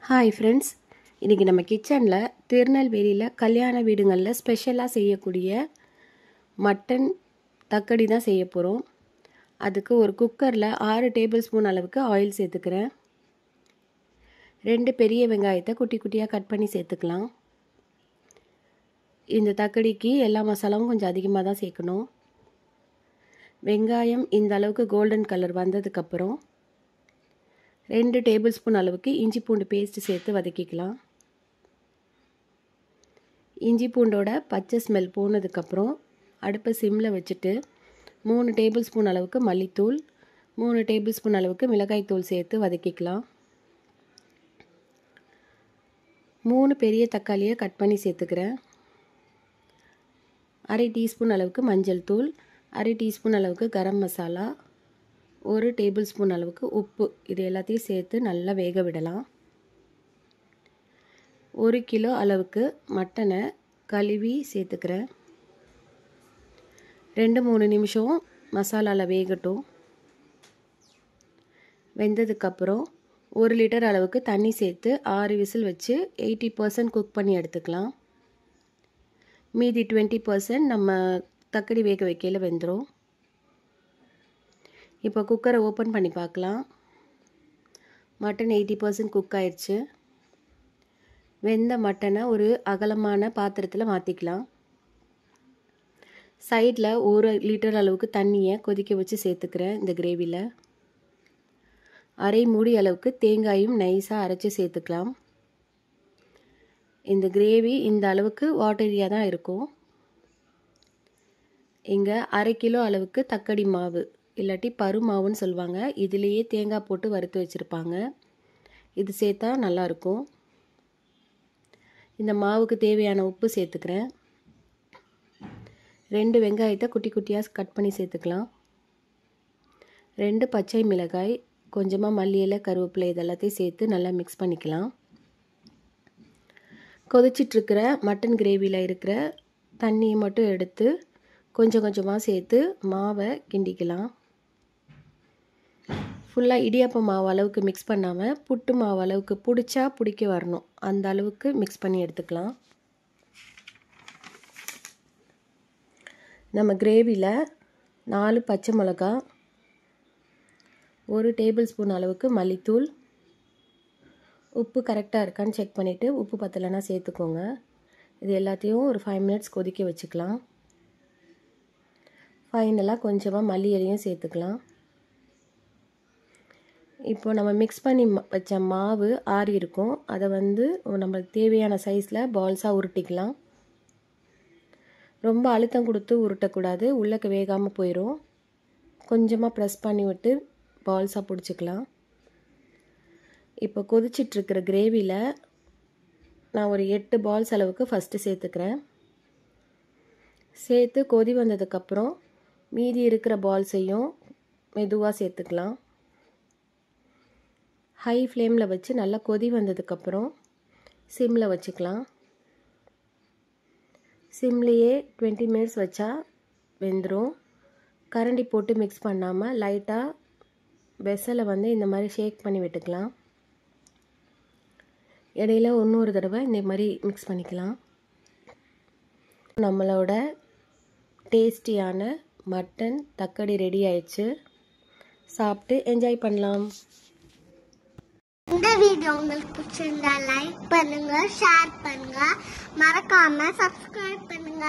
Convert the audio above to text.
Hi friends, இன்றைக்கி நம்ம கிச்சனில் திருநெல்வேலியில் கல்யாண வீடுங்களில் ஸ்பெஷலாக செய்யக்கூடிய மட்டன் தக்கடி தான் செய்ய போகிறோம். அதுக்கு ஒரு குக்கரில் 6 டேபிள் ஸ்பூன் அளவுக்கு ஆயில் சேர்த்துக்கிறேன். 2 பெரிய வெங்காயத்தை குட்டி குட்டியாக கட் பண்ணி சேர்த்துக்கலாம். இந்த தக்கடிக்கு எல்லா மசாலாவும் கொஞ்சம் அதிகமாக தான் சேர்க்கணும். வெங்காயம் இந்த அளவுக்கு கோல்டன் கலர் வந்ததுக்கப்புறம் 2 டேபிள் ஸ்பூன் அளவுக்கு இஞ்சி பூண்டு பேஸ்ட்டு சேர்த்து வதக்கிக்கலாம். இஞ்சி பூண்டோட பச்சை ஸ்மெல் போனதுக்கப்புறம் அடுப்பை சிம்மில் வச்சுட்டு 3 டேபிள் ஸ்பூன் அளவுக்கு மல்லித்தூள், 3 டேபிள் ஸ்பூன் அளவுக்கு மிளகாய்த்தூள் சேர்த்து வதக்கிக்கலாம். 3 பெரிய தக்காளியை கட் பண்ணி சேர்த்துக்கிறேன். 1/2 டீஸ்பூன் அளவுக்கு மஞ்சள் தூள், 1/2 டீஸ்பூன் அளவுக்கு கரம் மசாலா, 1 டேபிள் ஸ்பூன் அளவுக்கு உப்பு, இது எல்லாத்தையும் சேர்த்து நல்லா வேக விடலாம். 1 கிலோ அளவுக்கு மட்டனை கழுவி சேர்த்துக்கிறேன். 2-3 நிமிஷம் மசாலாவில் வேகட்டும். வெந்ததுக்கப்புறம் 1 லிட்டர் அளவுக்கு தண்ணி சேர்த்து 6 விசில் வச்சு 80% குக் பண்ணி எடுத்துக்கலாம். மீதி 20% நம்ம தக்கடி வேக வைக்கையில் வெந்துடும். இப்போ குக்கரை ஓப்பன் பண்ணி பார்க்கலாம். மட்டன் 80% குக் ஆயிடுச்சு. வெந்த மட்டனை ஒரு அகலமான பாத்திரத்தில் மாற்றிக்கலாம். சைடில் 1 லிட்டர் அளவுக்கு தண்ணியை கொதிக்க வச்சு சேர்த்துக்கிறேன். இந்த கிரேவியில் 1/2 மூடி அளவுக்கு தேங்காயும் நைஸாக அரைச்சி சேர்த்துக்கலாம். இந்த கிரேவி இந்த அளவுக்கு வாட்டரியாக தான் இருக்கும். இங்கே 1/2 கிலோ அளவுக்கு தக்கடி மாவு இல்லாட்டி பரு மாவுன்னு சொல்லுவாங்க, இதுலேயே தேங்காய் போட்டு வறுத்து வச்சுருப்பாங்க. இது சேர்த்தா நல்லாயிருக்கும். இந்த மாவுக்கு தேவையான உப்பு சேர்த்துக்கிறேன். 2 வெங்காயத்தை குட்டி குட்டியாக கட் பண்ணி சேர்த்துக்கலாம். 2 பச்சை மிளகாய், கொஞ்சமாக மல்லி இலை, கருவேப்பிலை இதெல்லாத்தையும் சேர்த்து நல்லா மிக்ஸ் பண்ணிக்கலாம். கொதிச்சிட்ருக்கிற மட்டன் கிரேவியில் இருக்கிற தண்ணியை மட்டும் எடுத்து கொஞ்சம் கொஞ்சமாக சேர்த்து மாவை கிண்டிக்கலாம். ஃபுல்லாக இடியாப்ப மாவு அளவுக்கு மிக்ஸ் பண்ணாமல் புட்டு மாவு அளவுக்கு பிடிக்க வரணும், அந்த அளவுக்கு மிக்ஸ் பண்ணி எடுத்துக்கலாம். நம்ம கிரேவியில் 4 பச்சை மிளகா, 1 டேபிள் ஸ்பூன் அளவுக்கு மல்லித்தூள், உப்பு கரெக்டாக இருக்கான்னு செக் பண்ணிவிட்டு உப்பு பத்தலைன்னா சேர்த்துக்கோங்க. இது எல்லாத்தையும் ஒரு 5 மினிட்ஸ் கொதிக்க வச்சுக்கலாம். ஃபைனலாக கொஞ்சமாக மல்லி இலையும் சேர்த்துக்கலாம். இப்போ நம்ம மிக்ஸ் பண்ணி வச்ச மாவு ஆறி இருக்கும், அதை நம்மளுக்கு தேவையான சைஸில் பால்ஸாக உருட்டிக்கலாம். ரொம்ப அழுத்தம் கொடுத்து உருட்டக்கூடாது, உள்ளக்க வேகாமல் போயிடும். கொஞ்சமாக ப்ரெஸ் பண்ணி விட்டு பால்ஸாக பிடிச்சிக்கலாம். இப்போ கொதிச்சிட்ருக்கிற கிரேவியில் நான் ஒரு 8 பால்ஸ் அளவுக்கு ஃபஸ்ட்டு சேர்த்துக்கிறேன். சேர்த்து கொதி வந்ததுக்கப்புறம் மீதி இருக்கிற பால்ஸையும் மெதுவாக சேர்த்துக்கலாம். ஹை ஃப்ளேமில் வச்சு நல்லா கொதி வந்ததுக்கப்புறம் சிம்மில் வச்சுக்கலாம். சிம்லேயே 20 மினிட்ஸ் வச்சா வெந்துடும். கரண்டி போட்டு மிக்ஸ் பண்ணாமல் லைட்டாக வெசலை இந்த மாதிரி ஷேக் பண்ணி விட்டுக்கலாம். இடையில இன்னொரு தடவை இந்த மாதிரி மிக்ஸ் பண்ணிக்கலாம். நம்மளோட டேஸ்டியான மட்டன் தக்கடி ரெடி ஆயிடுச்சு. சாப்பிட்டு என்ஜாய் பண்ணலாம். இந்த வீடியோ உங்களுக்கு பிடிச்சிருந்தா லைக் பண்ணுங்க, ஷேர் பண்ணுங்க, மறக்காம சப்ஸ்கிரைப் பண்ணுங்க.